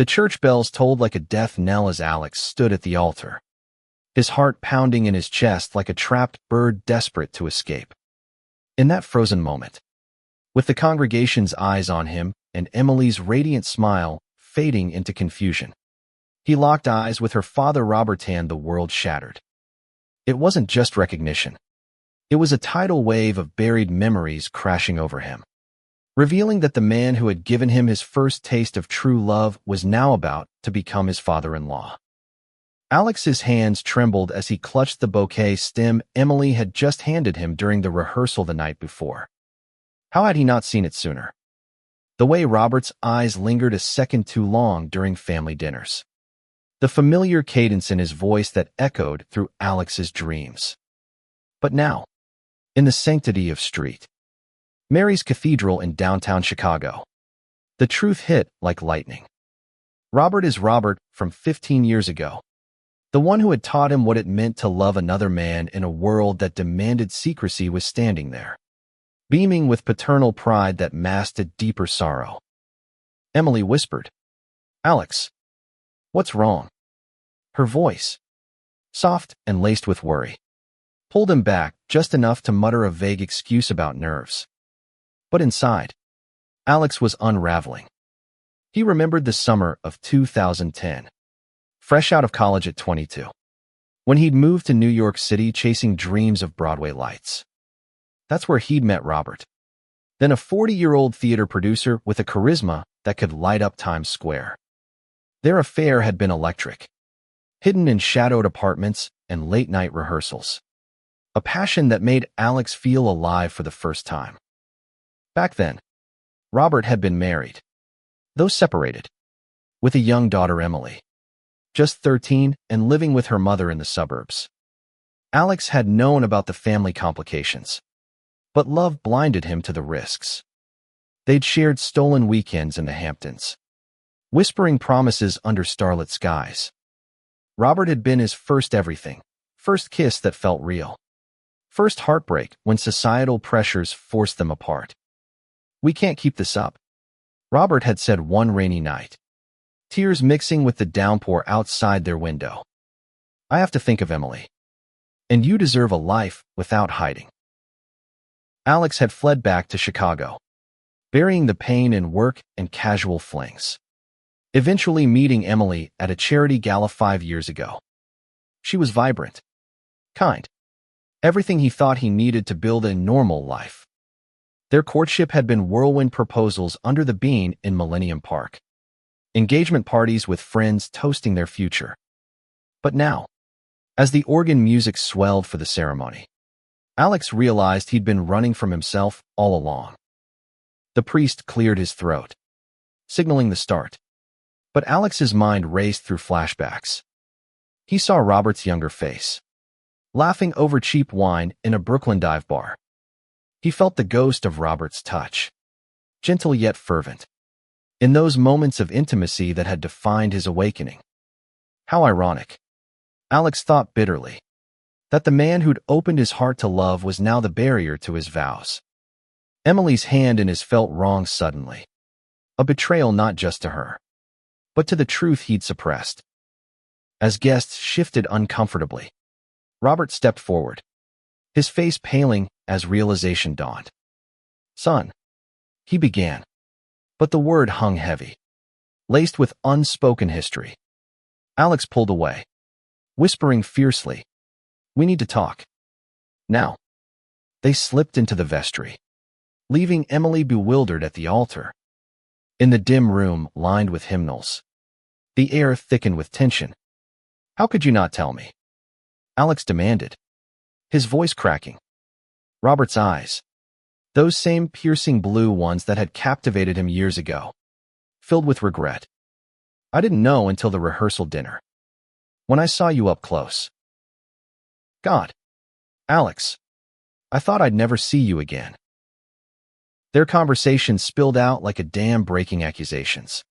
The church bells tolled like a death knell as Alex stood at the altar, his heart pounding in his chest like a trapped bird desperate to escape. In that frozen moment, with the congregation's eyes on him and Emily's radiant smile fading into confusion, he locked eyes with her father Robert, and the world shattered. It wasn't just recognition. It was a tidal wave of buried memories crashing over him, revealing that the man who had given him his first taste of true love was now about to become his father-in-law. Alex's hands trembled as he clutched the bouquet stem Emily had just handed him during the rehearsal the night before. How had he not seen it sooner? The way Robert's eyes lingered a second too long during family dinners. The familiar cadence in his voice that echoed through Alex's dreams. But now, in the sanctity of St. Mary's Cathedral in downtown Chicago, the truth hit like lightning. Robert is Robert from 15 years ago, the one who had taught him what it meant to love another man in a world that demanded secrecy was standing there, beaming with paternal pride that masked a deeper sorrow. Emily whispered, "Alex, what's wrong?" Her voice, soft and laced with worry, pulled him back just enough to mutter a vague excuse about nerves. But inside, Alex was unraveling. He remembered the summer of 2010, fresh out of college at 22, when he'd moved to New York City chasing dreams of Broadway lights. That's where he'd met Robert, then a 40-year-old theater producer with a charisma that could light up Times Square. Their affair had been electric, hidden in shadowed apartments and late-night rehearsals, a passion that made Alex feel alive for the first time. Back then, Robert had been married, though separated, with a young daughter Emily, just 13 and living with her mother in the suburbs. Alex had known about the family complications, but love blinded him to the risks. They'd shared stolen weekends in the Hamptons, whispering promises under starlit skies. Robert had been his first everything, first kiss that felt real, first heartbreak when societal pressures forced them apart. "We can't keep this up," Robert had said one rainy night, tears mixing with the downpour outside their window. "I have to think of Emily. And you deserve a life without hiding." Alex had fled back to Chicago, burying the pain in work and casual flings, eventually meeting Emily at a charity gala 5 years ago. She was vibrant, kind, everything he thought he needed to build a normal life. Their courtship had been whirlwind proposals under the bean in Millennium Park, engagement parties with friends toasting their future. But now, as the organ music swelled for the ceremony, Alex realized he'd been running from himself all along. The priest cleared his throat, signaling the start. But Alex's mind raced through flashbacks. He saw Robert's younger face, laughing over cheap wine in a Brooklyn dive bar. He felt the ghost of Robert's touch, gentle yet fervent, in those moments of intimacy that had defined his awakening. How ironic, Alex thought bitterly, that the man who'd opened his heart to love was now the barrier to his vows. Emily's hand in his felt wrong suddenly, a betrayal not just to her, but to the truth he'd suppressed. As guests shifted uncomfortably, Robert stepped forward, his face paling as realization dawned. "Son," he began, but the word hung heavy, laced with unspoken history. Alex pulled away, whispering fiercely, "We need to talk. Now." They slipped into the vestry, leaving Emily bewildered at the altar. In the dim room lined with hymnals, the air thickened with tension. "How could you not tell me?" Alex demanded, his voice cracking. Robert's eyes, those same piercing blue ones that had captivated him years ago, filled with regret. "I didn't know until the rehearsal dinner, when I saw you up close." "God, Alex, I thought I'd never see you again." Their conversation spilled out like a dam breaking accusations.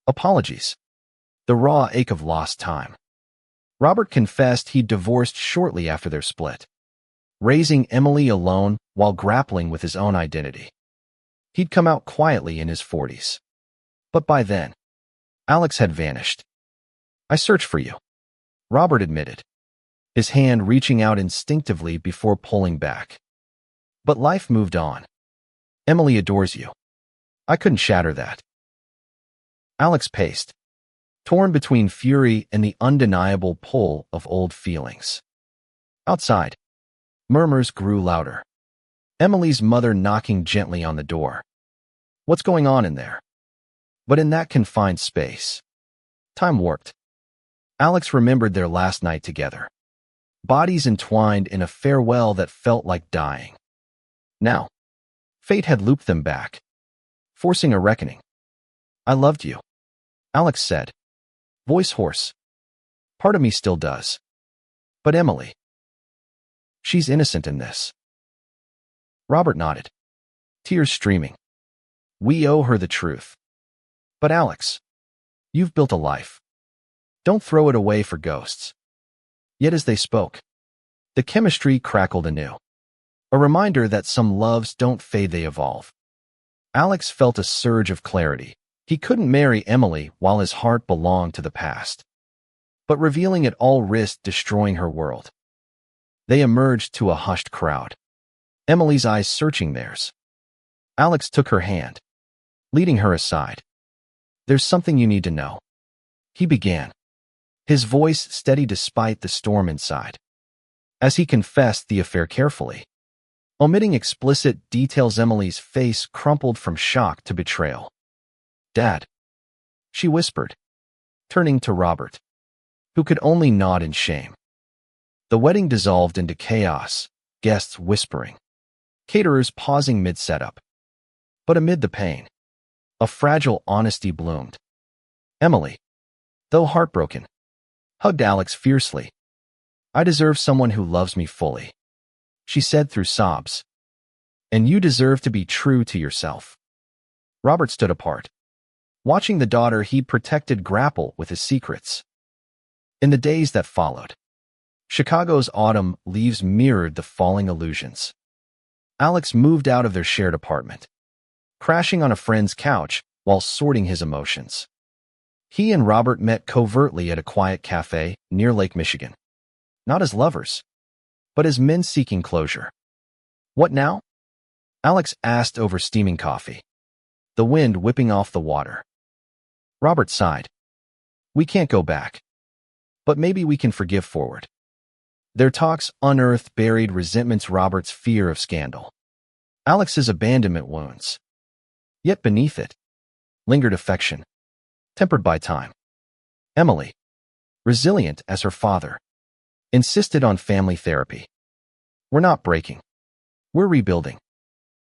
Apologies. The raw ache of lost time. Robert confessed he'd divorced shortly after their split, raising Emily alone while grappling with his own identity. He'd come out quietly in his 40s. But by then, Alex had vanished. I searched for you, Robert admitted, his hand reaching out instinctively before pulling back. But life moved on. Emily adores you. I couldn't shatter that. Alex paced, torn between fury and the undeniable pull of old feelings. Outside, murmurs grew louder. Emily's mother knocking gently on the door. What's going on in there? But in that confined space, time warped. Alex remembered their last night together, bodies entwined in a farewell that felt like dying. Now, fate had looped them back, forcing a reckoning. I loved you, Alex said, voice hoarse. Part of me still does. But Emily, she's innocent in this. Robert nodded, tears streaming. We owe her the truth. But Alex, you've built a life. Don't throw it away for ghosts. Yet as they spoke, the chemistry crackled anew. A reminder that some loves don't fade, they evolve. Alex felt a surge of clarity. He couldn't marry Emily while his heart belonged to the past. But revealing it all risked destroying her world. They emerged to a hushed crowd, Emily's eyes searching theirs. Alex took her hand, leading her aside. There's something you need to know, he began, his voice steady despite the storm inside. As he confessed the affair carefully, omitting explicit details, Emily's face crumpled from shock to betrayal. Dad, she whispered, turning to Robert, who could only nod in shame. The wedding dissolved into chaos, guests whispering, caterers pausing mid-setup. But amid the pain, a fragile honesty bloomed. Emily, though heartbroken, hugged Alex fiercely. I deserve someone who loves me fully, she said through sobs. And you deserve to be true to yourself. Robert stood apart, watching the daughter he'd protected grapple with his secrets. In the days that followed, Chicago's autumn leaves mirrored the falling illusions. Alex moved out of their shared apartment, crashing on a friend's couch while sorting his emotions. He and Robert met covertly at a quiet cafe near Lake Michigan. Not as lovers, but as men seeking closure. What now? Alex asked over steaming coffee, the wind whipping off the water. Robert sighed. We can't go back. But maybe we can forgive forward. Their talks unearthed buried resentments, Robert's fear of scandal, Alex's abandonment wounds. Yet beneath it lingered affection, tempered by time. Emily, resilient as her father, insisted on family therapy. We're not breaking. We're rebuilding,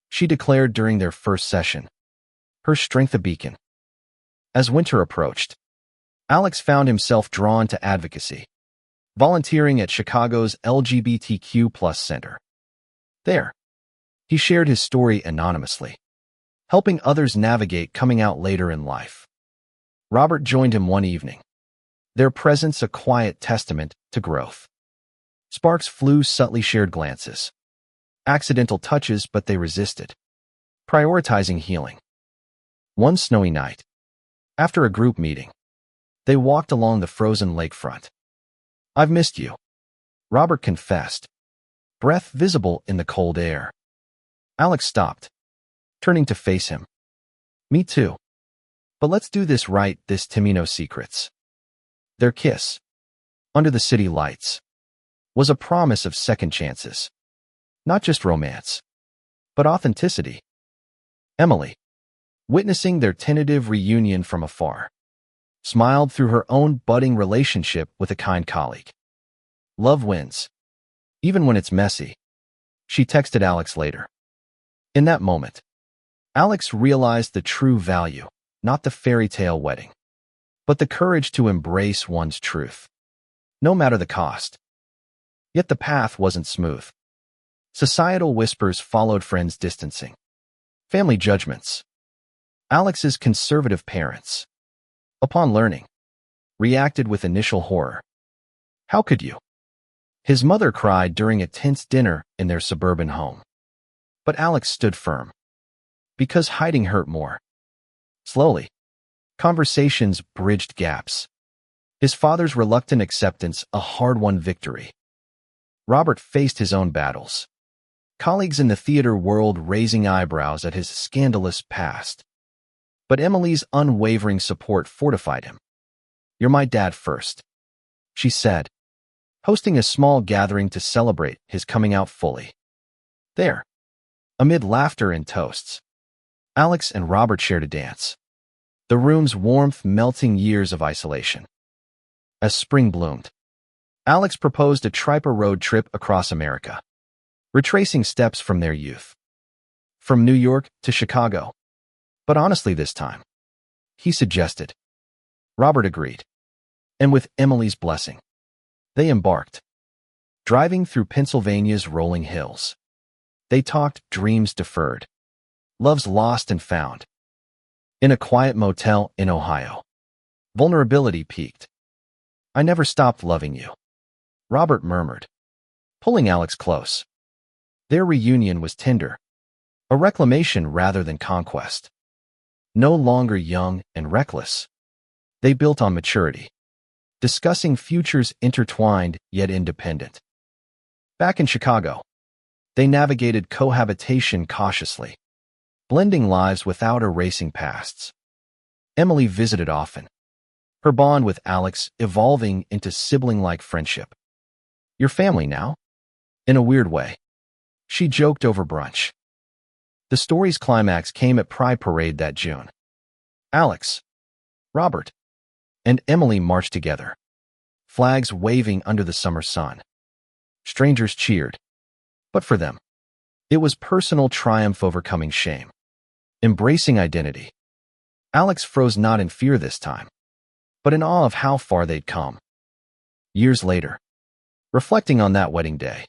she declared during their first session, her strength a beacon. As winter approached, Alex found himself drawn to advocacy, volunteering at Chicago's LGBTQ+ center. There, he shared his story anonymously, helping others navigate coming out later in life. Robert joined him one evening, their presence a quiet testament to growth. Sparks flew, subtly shared glances, accidental touches, but they resisted, prioritizing healing. One snowy night, after a group meeting, they walked along the frozen lakefront. I've missed you, Robert confessed, breath visible in the cold air. Alex stopped, turning to face him. Me too. But let's do this right this time, no secrets. Their kiss, under the city lights, was a promise of second chances. Not just romance, but authenticity. Emily, witnessing their tentative reunion from afar, smiled through her own budding relationship with a kind colleague. Love wins, even when it's messy, she texted Alex later. In that moment, Alex realized the true value, not the fairy tale wedding, but the courage to embrace one's truth, no matter the cost. Yet the path wasn't smooth. Societal whispers followed, friends distancing, family judgments. Alex's conservative parents, upon learning, reacted with initial horror. How could you? His mother cried during a tense dinner in their suburban home. But Alex stood firm, because hiding hurt more. Slowly, Conversations bridged gaps. His father's reluctant acceptance a hard-won victory. Robert faced his own battles. Colleagues in the theater world raising eyebrows at his scandalous past. But Emily's unwavering support fortified him. "You're my dad first," she said, hosting a small gathering to celebrate his coming out fully. There, amid laughter and toasts, Alex and Robert shared a dance, the room's warmth melting years of isolation. As spring bloomed, Alex proposed a tripa road trip across America, retracing steps from their youth. From New York to Chicago. But honestly this time, he suggested. Robert agreed. And with Emily's blessing, they embarked. Driving through Pennsylvania's rolling hills, they talked dreams deferred, loves lost and found. In a quiet motel in Ohio, vulnerability peaked. "I never stopped loving you," Robert murmured, pulling Alex close. Their reunion was tender, a reclamation rather than conquest. No longer young and reckless, they built on maturity, discussing futures intertwined yet independent. Back in Chicago, they navigated cohabitation cautiously, blending lives without erasing pasts. Emily visited often, her bond with Alex evolving into sibling-like friendship. "Your family now?" In a weird way, she joked over brunch. The story's climax came at Pride Parade that June. Alex, Robert, and Emily marched together, flags waving under the summer sun. Strangers cheered. But for them, it was personal triumph overcoming shame, embracing identity. Alex froze not in fear this time, but in awe of how far they'd come. Years later, reflecting on that wedding day,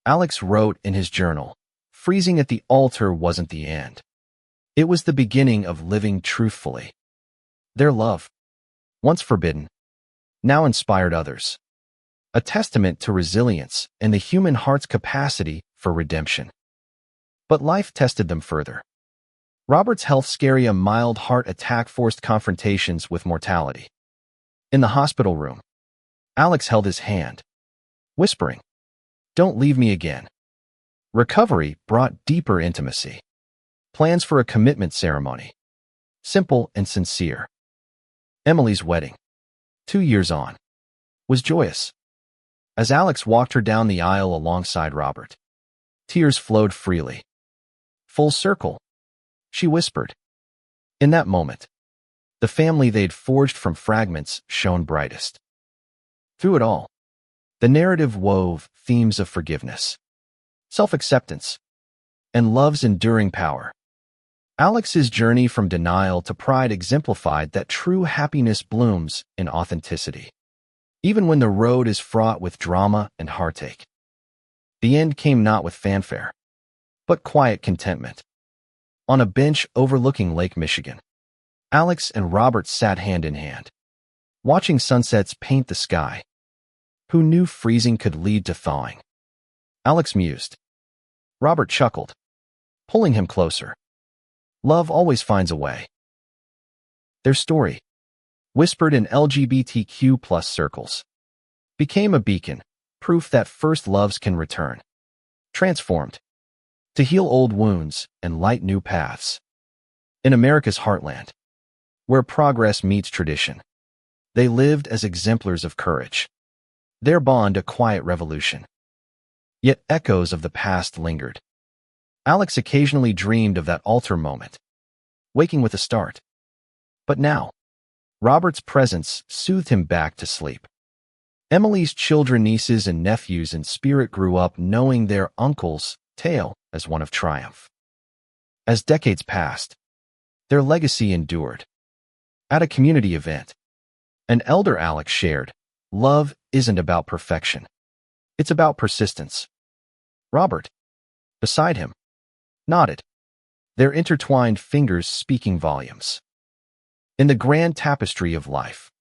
Alex wrote in his journal, "Freezing at the altar wasn't the end. It was the beginning of living truthfully." Their love, once forbidden, now inspired others. A testament to resilience and the human heart's capacity for redemption. But life tested them further. Robert's health scary, a mild heart attack forced confrontations with mortality. In the hospital room, Alex held his hand, whispering, "Don't leave me again." Recovery brought deeper intimacy. Plans for a commitment ceremony. Simple and sincere. Emily's wedding, 2 years on, was joyous. As Alex walked her down the aisle alongside Robert, tears flowed freely. "Full circle," she whispered. In that moment, the family they'd forged from fragments shone brightest. Through it all, the narrative wove themes of forgiveness, self-acceptance, and love's enduring power. Alex's journey from denial to pride exemplified that true happiness blooms in authenticity, even when the road is fraught with drama and heartache. The end came not with fanfare, but quiet contentment. On a bench overlooking Lake Michigan, Alex and Robert sat hand in hand, watching sunsets paint the sky. Who knew freezing could lead to thawing? Alex mused. Robert chuckled, pulling him closer. Love always finds a way. Their story, whispered in LGBTQ+ circles, became a beacon, proof that first loves can return, transformed, to heal old wounds and light new paths. In America's heartland, where progress meets tradition, they lived as exemplars of courage, their bond a quiet revolution. Yet echoes of the past lingered. Alex occasionally dreamed of that altar moment, waking with a start. But now, Robert's presence soothed him back to sleep. Emily's children, nieces, and nephews in spirit grew up knowing their uncle's tale as one of triumph. As decades passed, their legacy endured. At a community event, an elder Alex shared, "Love isn't about perfection. It's about persistence." Robert, beside him, nodded, their intertwined fingers speaking volumes. In the grand tapestry of life,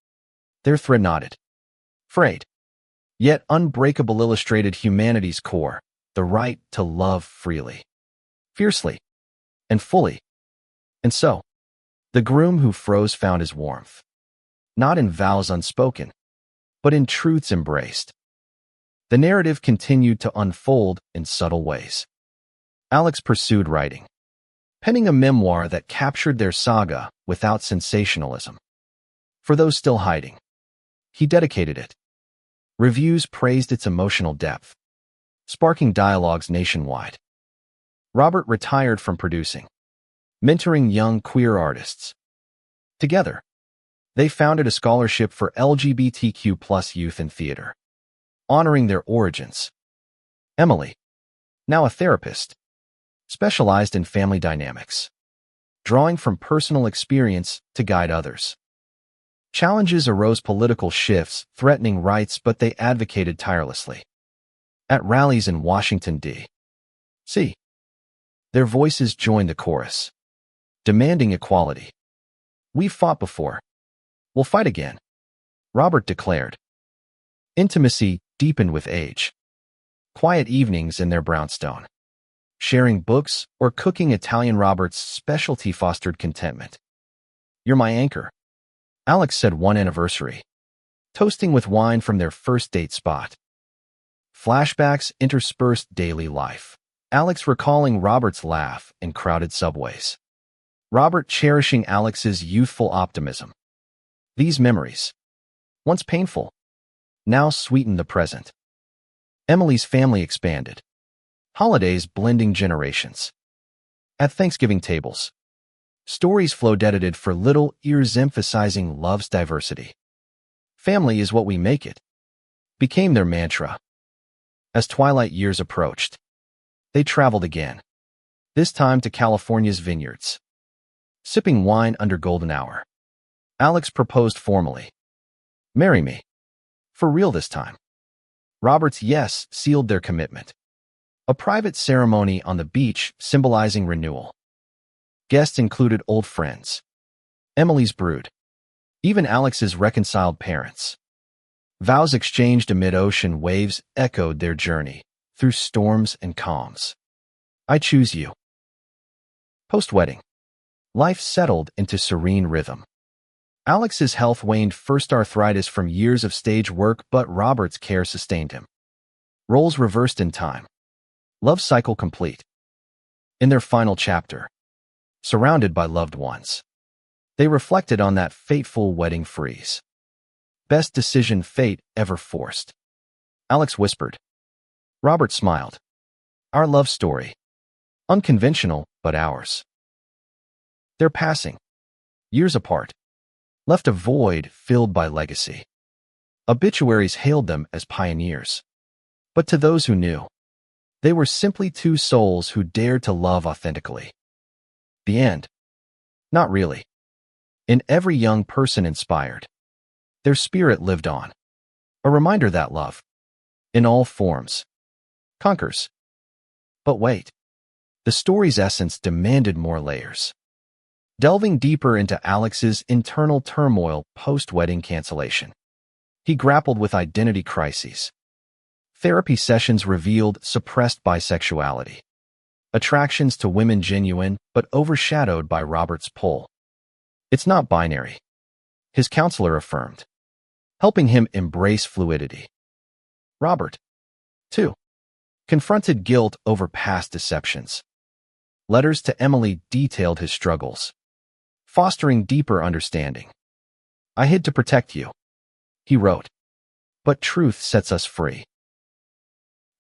their thread knotted, frayed, yet unbreakable, illustrated humanity's core, the right to love freely, fiercely, and fully. And so, The groom who froze found his warmth, not in vows unspoken, but in truths embraced. The narrative continued to unfold in subtle ways. Alex pursued writing, penning a memoir that captured their saga without sensationalism. For those still hiding, he dedicated it. Reviews praised its emotional depth, sparking dialogues nationwide. Robert retired from producing, mentoring young queer artists. Together, they founded a scholarship for LGBTQ+ youth in theater, honoring their origins. Emily, now a therapist, specialized in family dynamics, drawing from personal experience to guide others. Challenges arose: political shifts threatening rights, but they advocated tirelessly. At rallies in Washington, D.C., their voices joined the chorus, demanding equality. "We've fought before. We'll fight again," Robert declared. Intimacy deepened with age. Quiet evenings in their brownstone, sharing books or cooking Italian. Robert's specialty fostered contentment. "You're my anchor," Alex said one anniversary, toasting with wine from their first date spot. Flashbacks interspersed daily life, Alex recalling Robert's laugh in crowded subways, Robert cherishing Alex's youthful optimism. These memories, once painful, now sweetened the present. Emily's family expanded, holidays blending generations. At Thanksgiving tables, stories flowed edited for little ears emphasizing love's diversity. "Family is what we make it," became their mantra. As twilight years approached, they traveled again, this time to California's vineyards. Sipping wine under golden hour, Alex proposed formally. "Marry me. For real this time." Robert's yes sealed their commitment. A private ceremony on the beach symbolizing renewal. Guests included old friends, Emily's brood, even Alex's reconciled parents. Vows exchanged amid ocean waves echoed their journey through storms and calms. "I choose you." Post-wedding, life settled into serene rhythm. Alex's health waned, first arthritis from years of stage work, but Robert's care sustained him. Roles reversed in time. Love cycle complete. In their final chapter, surrounded by loved ones, they reflected on that fateful wedding freeze. "Best decision fate ever forced," Alex whispered. Robert smiled. "Our love story. Unconventional, but ours." Their passing, years apart, left a void filled by legacy. Obituaries hailed them as pioneers. But to those who knew, they were simply two souls who dared to love authentically. The end? Not really. In every young person inspired, their spirit lived on. A reminder that love, in all forms, conquers. But wait, the story's essence demanded more layers. Delving deeper into Alex's internal turmoil post-wedding cancellation, he grappled with identity crises. Therapy sessions revealed suppressed bisexuality, attractions to women genuine but overshadowed by Robert's pull. "It's not binary," his counselor affirmed, helping him embrace fluidity. Robert, too, confronted guilt over past deceptions. Letters to Emily detailed his struggles, fostering deeper understanding. "I hid to protect you," he wrote, "but truth sets us free."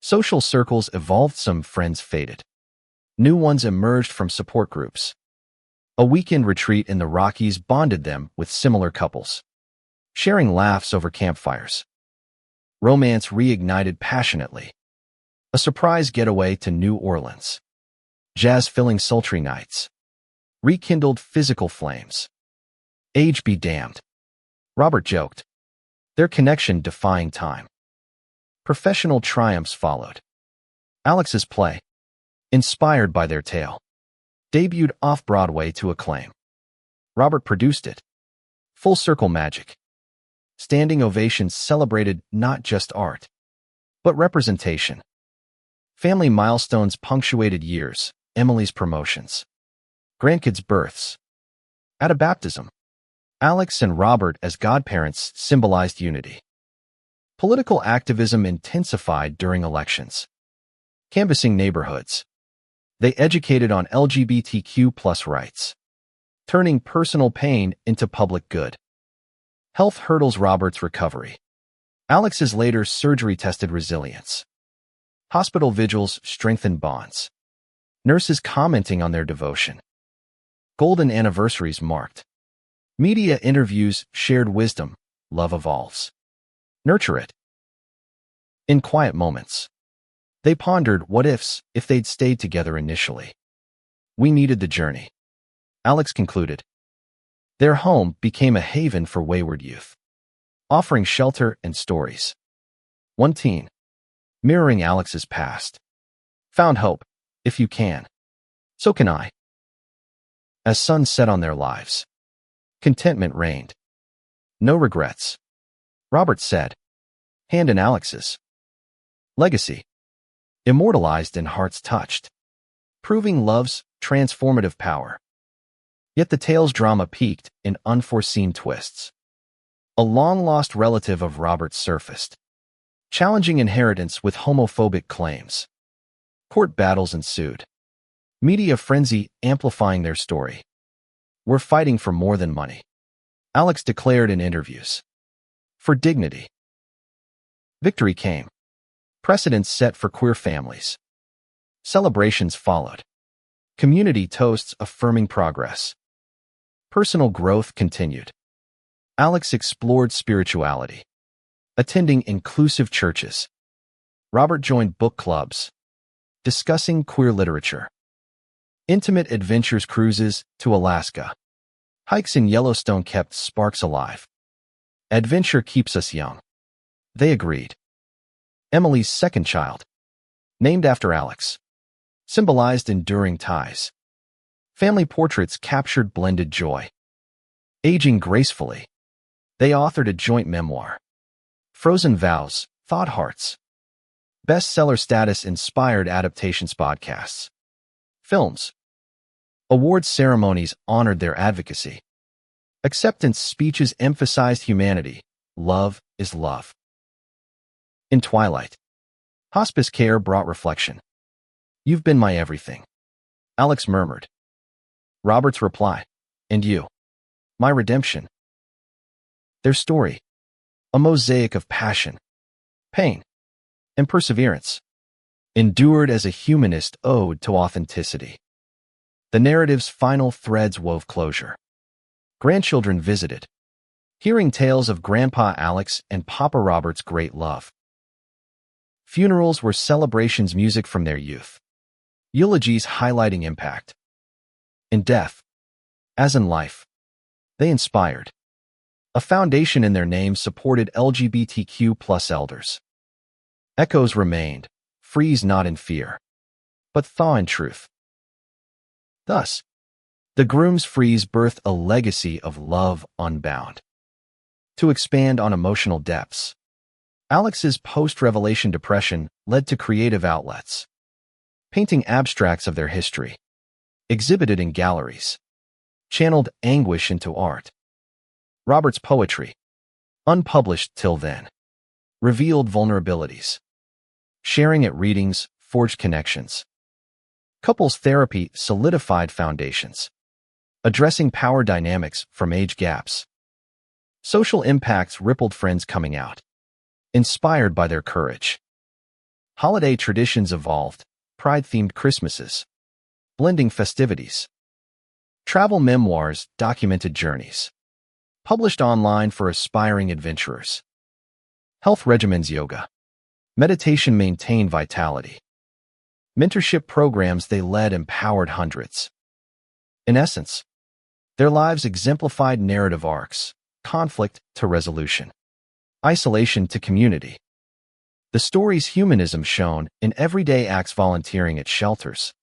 Social circles evolved, some friends faded. New ones emerged from support groups. A weekend retreat in the Rockies bonded them with similar couples, sharing laughs over campfires. Romance reignited passionately. A surprise getaway to New Orleans, jazz-filling sultry nights, rekindled physical flames. "Age be damned," Robert joked, their connection defying time. Professional triumphs followed. Alex's play, inspired by their tale, debuted off-Broadway to acclaim. Robert produced it. Full circle magic. Standing ovations celebrated not just art, but representation. Family milestones punctuated years, Emily's promotions, grandkids' births. At a baptism, Alex and Robert as godparents symbolized unity. Political activism intensified during elections. Canvassing neighborhoods. They educated on LGBTQ+ rights, turning personal pain into public good. Health hurdles Robert's recovery. Alex's later surgery-tested resilience. Hospital vigils strengthened bonds. Nurses commenting on their devotion. Golden anniversaries marked. Media interviews shared wisdom. Love evolves. Nurture it. In quiet moments, they pondered what ifs if they'd stayed together initially. We needed the journey. Alex concluded. Their home became a haven for wayward youth, offering shelter and stories. One teen, mirroring Alex's past, found hope. If you can, so can I. As sun set on their lives, contentment reigned. No regrets. Robert said, hand in Alex's. Legacy, immortalized in hearts touched, proving love's transformative power. Yet the tale's drama peaked in unforeseen twists. A long-lost relative of Robert's surfaced, challenging inheritance with homophobic claims. Court battles ensued. Media frenzy amplifying their story. We're fighting for more than money, Alex declared in interviews. For dignity. Victory came. Precedents set for queer families. Celebrations followed. Community toasts affirming progress. Personal growth continued. Alex explored spirituality, attending inclusive churches. Robert joined book clubs, discussing queer literature. Intimate adventures cruises to Alaska. Hikes in Yellowstone kept sparks alive. Adventure keeps us young. They agreed. Emily's second child, named after Alex, symbolized enduring ties. Family portraits captured blended joy. Aging gracefully, they authored a joint memoir. Frozen Vows, Thought Hearts. Bestseller status inspired adaptations podcasts. Films. Awards ceremonies honored their advocacy. Acceptance speeches emphasized humanity. Love is love. In twilight, hospice care brought reflection. You've been my everything, Alex murmured. Robert's reply, and you, my redemption. Their story, a mosaic of passion, pain, and perseverance, endured as a humanist ode to authenticity. The narrative's final threads wove closure. Grandchildren visited, hearing tales of Grandpa Alex and Papa Robert's great love. Funerals were celebrations music from their youth. Eulogies highlighting impact. In death, as in life, they inspired. A foundation in their names supported LGBTQ+ elders. Echoes remained, freeze not in fear, but thaw in truth. Thus, the Groom's freeze birthed a legacy of love unbound. To expand on emotional depths, Alex's post-revelation depression led to creative outlets. Painting abstracts of their history, exhibited in galleries, channeled anguish into art. Robert's poetry, unpublished till then, revealed vulnerabilities. Sharing at readings forged connections. Couples therapy solidified foundations, addressing power dynamics from age gaps. Social impacts rippled friends coming out, inspired by their courage. Holiday traditions evolved, pride-themed Christmases, blending festivities. Travel memoirs documented journeys, published online for aspiring adventurers. Health regimens yoga. Meditation maintained vitality. Mentorship programs they led empowered hundreds. In essence, their lives exemplified narrative arcs, conflict to resolution, isolation to community. The story's humanism shone in everyday acts, volunteering at shelters,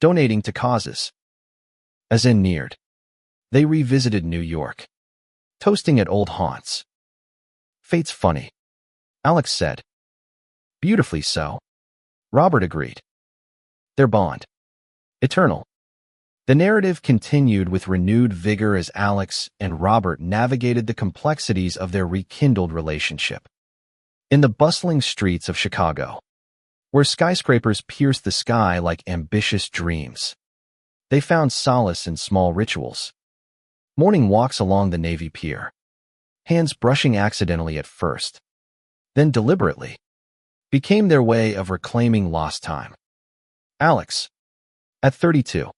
donating to causes. As end neared, they revisited New York, toasting at old haunts. Fate's funny, Alex said. Beautifully so, Robert agreed. Their bond, eternal. The narrative continued with renewed vigor as Alex and Robert navigated the complexities of their rekindled relationship. In the bustling streets of Chicago, where skyscrapers pierced the sky like ambitious dreams, they found solace in small rituals. Morning walks along the Navy Pier, hands brushing accidentally at first, then deliberately, became their way of reclaiming lost time. Alex, at 32,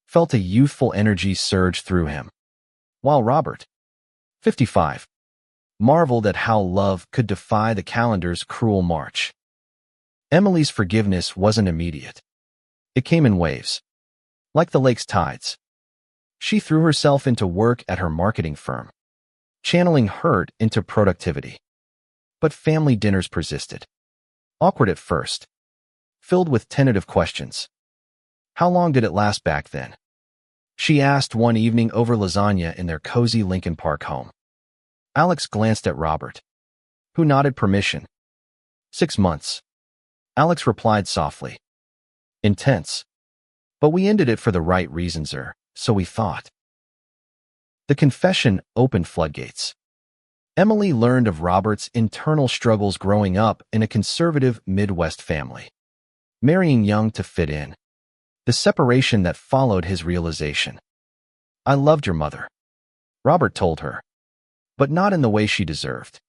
felt a youthful energy surge through him, while Robert, 55, marveled at how love could defy the calendar's cruel march. Emily's forgiveness wasn't immediate. It came in waves, like the lake's tides. She threw herself into work at her marketing firm, channeling hurt into productivity. But family dinners persisted. Awkward at first, filled with tentative questions. How long did it last back then? She asked one evening over lasagna in their cozy Lincoln Park home. Alex glanced at Robert, who nodded permission. 6 months. Alex replied softly. Intense. But we ended it for the right reasons, so we thought. The confession opened floodgates. Emily learned of Robert's internal struggles growing up in a conservative Midwest family, marrying young to fit in. The separation that followed his realization. I loved your mother, Robert told her, but not in the way she deserved.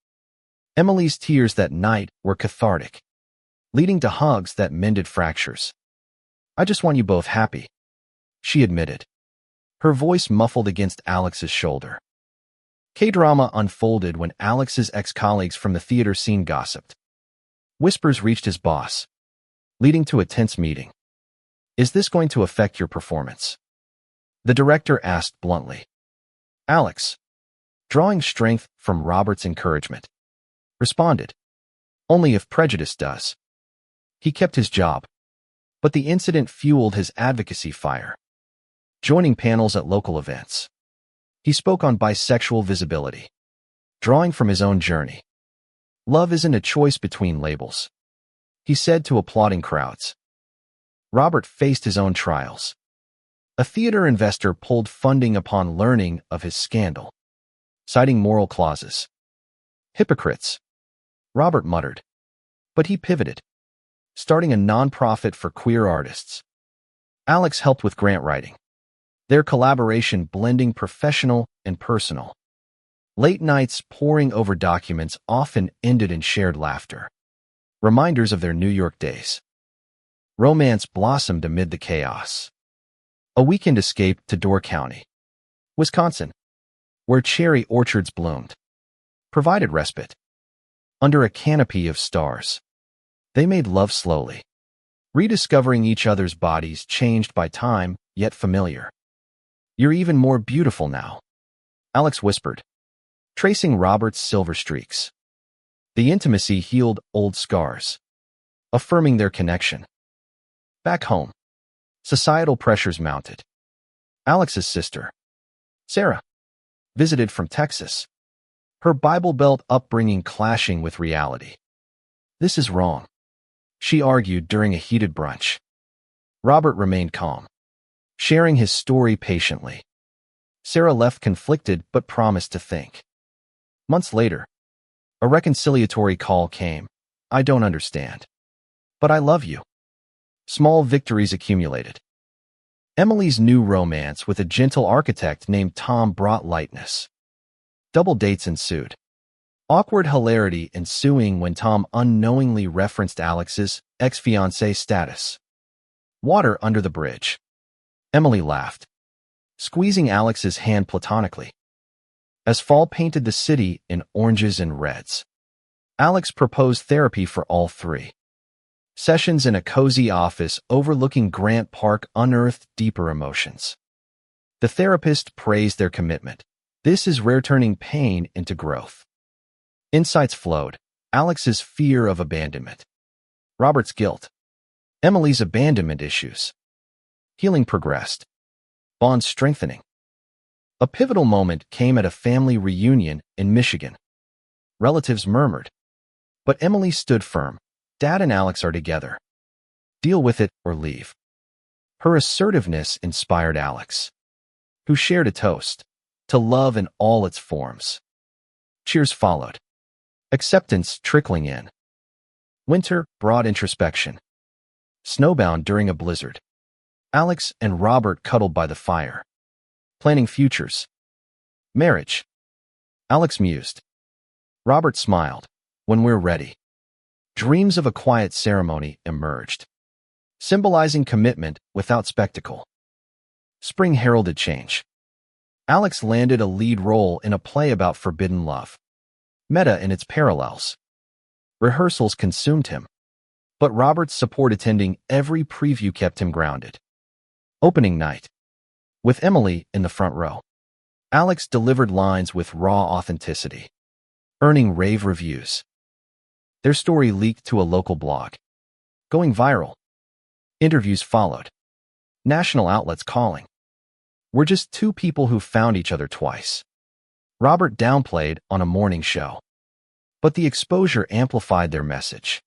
Emily's tears that night were cathartic, leading to hugs that mended fractures. I just want you both happy, she admitted, her voice muffled against Alex's shoulder. K-drama unfolded when Alex's ex-colleagues from the theater scene gossiped. Whispers reached his boss, leading to a tense meeting. Is this going to affect your performance? The director asked bluntly. Alex, drawing strength from Robert's encouragement, responded, only if prejudice does. He kept his job, but the incident fueled his advocacy fire. Joining panels at local events, he spoke on bisexual visibility, drawing from his own journey. Love isn't a choice between labels, he said to applauding crowds. Robert faced his own trials. A theater investor pulled funding upon learning of his scandal, citing moral clauses. Hypocrites, Robert muttered. But he pivoted, starting a nonprofit for queer artists. Alex helped with grant writing, their collaboration blending professional and personal. Late nights poring over documents often ended in shared laughter, reminders of their New York days. Romance blossomed amid the chaos. A weekend escape to Door County, Wisconsin, where cherry orchards bloomed, provided respite. Under a canopy of stars, they made love slowly, rediscovering each other's bodies changed by time, yet familiar. You're even more beautiful now, Alex whispered, tracing Robert's silver streaks. The intimacy healed old scars, affirming their connection. Back home, societal pressures mounted. Alex's sister, Sarah, visited from Texas, her Bible Belt upbringing clashing with reality. This is wrong, she argued during a heated brunch. Robert remained calm, sharing his story patiently. Sarah left conflicted but promised to think. Months later, a reconciliatory call came. I don't understand, but I love you. Small victories accumulated. Emily's new romance with a gentle architect named Tom brought lightness. Double dates ensued. Awkward hilarity ensuing when Tom unknowingly referenced Alex's ex-fiancé status. Water under the bridge. Emily laughed, squeezing Alex's hand platonically. As fall painted the city in oranges and reds, Alex proposed therapy for all three. Sessions in a cozy office overlooking Grant Park unearthed deeper emotions. The therapist praised their commitment. This is rare, turning pain into growth. Insights flowed. Alex's fear of abandonment, Robert's guilt, Emily's abandonment issues. Healing progressed, bonds strengthening. A pivotal moment came at a family reunion in Michigan. Relatives murmured, but Emily stood firm. Dad and Alex are together. Deal with it or leave. Her assertiveness inspired Alex, who shared a toast to love in all its forms. Cheers followed, acceptance trickling in. Winter brought introspection. Snowbound during a blizzard, Alex and Robert cuddled by the fire, planning futures. Marriage. Alex mused. Robert smiled. When we're ready. Dreams of a quiet ceremony emerged, symbolizing commitment without spectacle. Spring heralded change. Alex landed a lead role in a play about forbidden love, meta in its parallels. Rehearsals consumed him, but Robert's support attending every preview kept him grounded. Opening night. With Emily in the front row, Alex delivered lines with raw authenticity, earning rave reviews. Their story leaked to a local blog, going viral. Interviews followed. National outlets calling. We're just two people who found each other twice. Robert downplayed on a morning show, but the exposure amplified their message.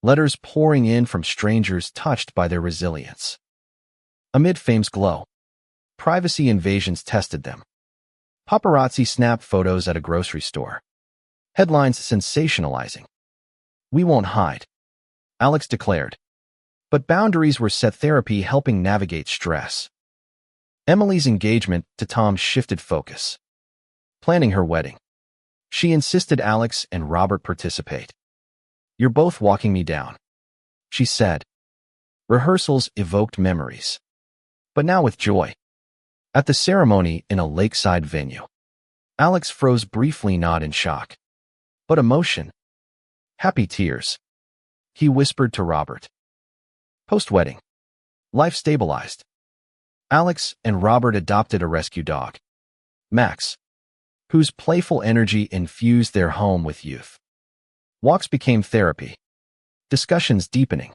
Letters pouring in from strangers touched by their resilience. Amid fame's glow, privacy invasions tested them. Paparazzi snapped photos at a grocery store. Headlines sensationalizing. We won't hide, Alex declared. But boundaries were set, therapy helping navigate stress. Emily's engagement to Tom shifted focus. Planning her wedding. She insisted Alex and Robert participate. You're both walking me down, she said. Rehearsals evoked memories, but now with joy. At the ceremony in a lakeside venue, Alex froze briefly, not in shock, but emotion. Happy tears. He whispered to Robert. Post-wedding, life stabilized. Alex and Robert adopted a rescue dog, Max, whose playful energy infused their home with youth. Walks became therapy, discussions deepening.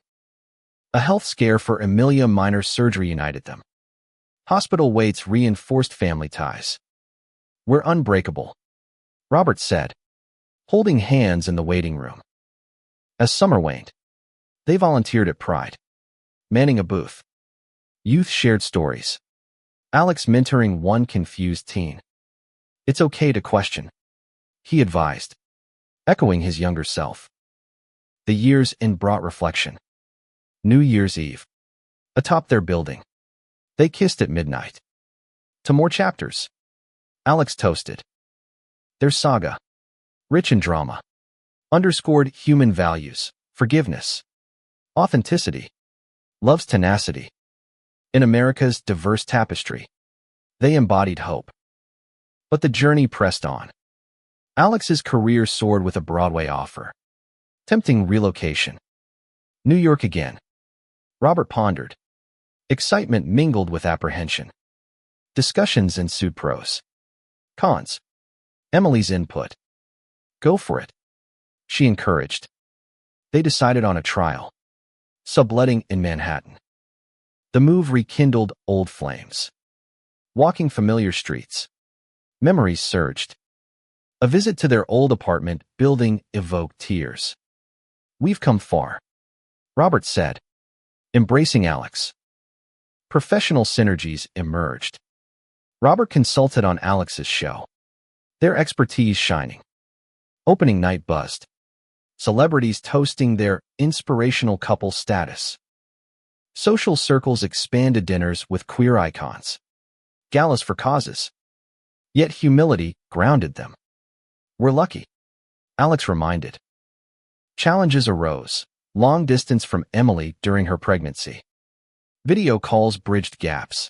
A health scare for Amelia, minor surgery united them. Hospital waits reinforced family ties. We're unbreakable, Robert said, holding hands in the waiting room. As summer waned, they volunteered at Pride, manning a booth. Youth shared stories. Alex mentoring one confused teen. It's okay to question, he advised, echoing his younger self. The years in brought reflection. New Year's Eve. Atop their building, they kissed at midnight. To more chapters, Alex toasted. Their saga, rich in drama, underscored human values, forgiveness, authenticity, love's tenacity. In America's diverse tapestry, they embodied hope. But the journey pressed on. Alex's career soared with a Broadway offer, tempting relocation. New York again. Robert pondered. Excitement mingled with apprehension. Discussions ensued. Pros. Cons. Emily's input. Go for it, she encouraged. They decided on a trial. Subletting in Manhattan. The move rekindled old flames. Walking familiar streets. Memories surged. A visit to their old apartment building evoked tears. We've come far, Robert said, embracing Alex. Professional synergies emerged. Robert consulted on Alex's show, their expertise shining. Opening night buzzed. Celebrities toasting their inspirational couple status. Social circles expanded, dinners with queer icons. Galas for causes. Yet humility grounded them. We're lucky, Alex reminded. Challenges arose. Long distance from Emily during her pregnancy. Video calls bridged gaps.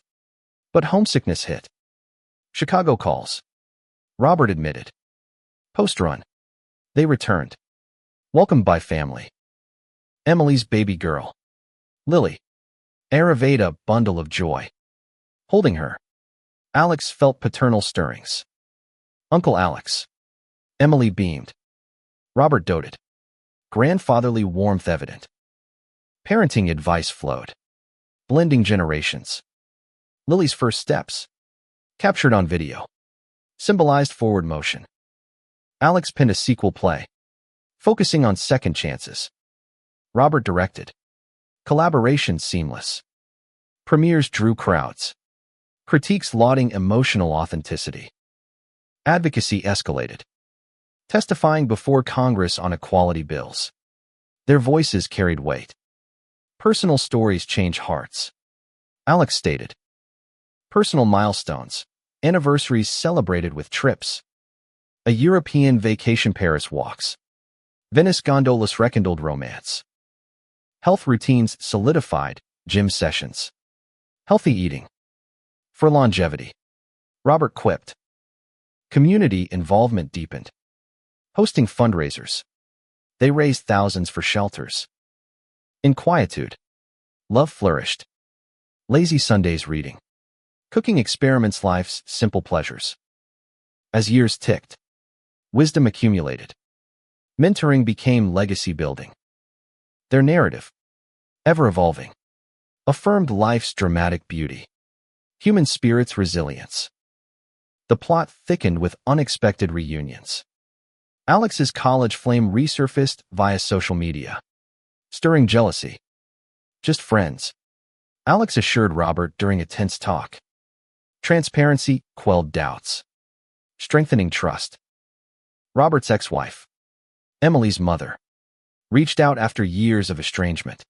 But homesickness hit. Chicago calls, Robert admitted. Post-run. They returned. Welcomed by family. Emily's baby girl, Lily. Ayurveda bundle of joy. Holding her, Alex felt paternal stirrings. Uncle Alex. Emily beamed. Robert doted. Grandfatherly warmth evident. Parenting advice flowed. Blending generations. Lily's first steps, captured on video, symbolized forward motion. Alex penned a sequel play, focusing on second chances. Robert directed. Collaboration seamless. Premieres drew crowds. Critiques lauding emotional authenticity. Advocacy escalated. Testifying before Congress on equality bills. Their voices carried weight. Personal stories change hearts. Alex stated. Personal milestones. Anniversaries celebrated with trips. A European vacation, Paris walks. Venice gondolas rekindled romance. Health routines solidified, gym sessions. Healthy eating. For longevity. Robert quipped. Community involvement deepened. Hosting fundraisers. They raised thousands for shelters. In quietude. Love flourished. Lazy Sundays reading. Cooking experiments, life's simple pleasures. As years ticked. Wisdom accumulated. Mentoring became legacy building. Their narrative, ever evolving, affirmed life's dramatic beauty. Human spirit's resilience. The plot thickened with unexpected reunions. Alex's college flame resurfaced via social media, stirring jealousy. Just friends, Alex assured Robert during a tense talk. Transparency quelled doubts, strengthening trust. Robert's ex-wife, Emily's mother, reached out after years of estrangement.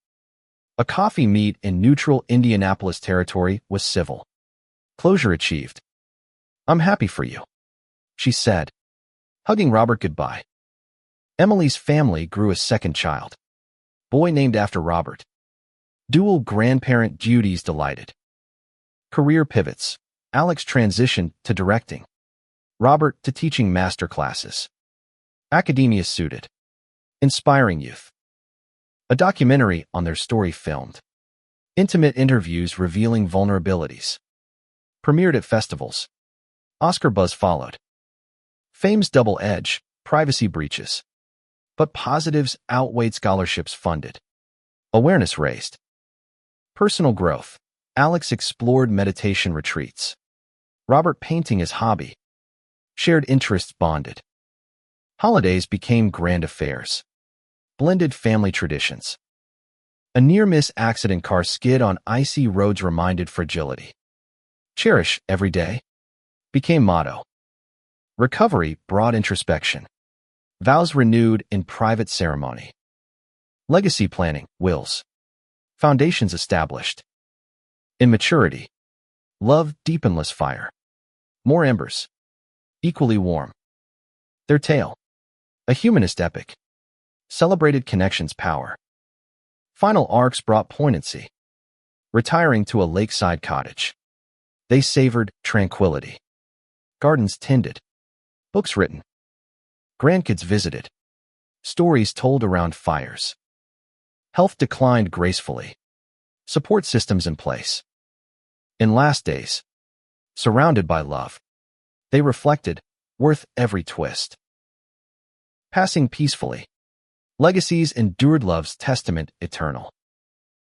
A coffee meet in neutral Indianapolis territory was civil. Closure achieved. I'm happy for you, she said, hugging Robert goodbye. Emily's family grew a second child, boy named after Robert. Dual grandparent duties delighted. Career pivots. Alex transitioned to directing. Robert to teaching master classes. Academia suited. Inspiring youth. A documentary on their story filmed. Intimate interviews revealing vulnerabilities. Premiered at festivals. Oscar buzz followed. Fame's double edge, privacy breaches. But positives outweighed scholarships funded. Awareness raised. Personal growth. Alex explored meditation retreats. Robert painting his hobby. Shared interests bonded. Holidays became grand affairs. Blended family traditions. A near-miss accident car skid on icy roads reminded fragility. Cherish every day became motto. Recovery brought introspection. Vows renewed in private ceremony. Legacy planning, wills. Foundations established. In maturity. Love deepenless fire. More embers. Equally warm. Their tale. A humanist epic. Celebrated connections' power. Final arcs brought poignancy. Retiring to a lakeside cottage. They savored tranquility. Gardens tended. Books written. Grandkids visited. Stories told around fires. Health declined gracefully. Support systems in place. In last days. Surrounded by love. They reflected, worth every twist. Passing peacefully. Legacies endured, love's testament eternal.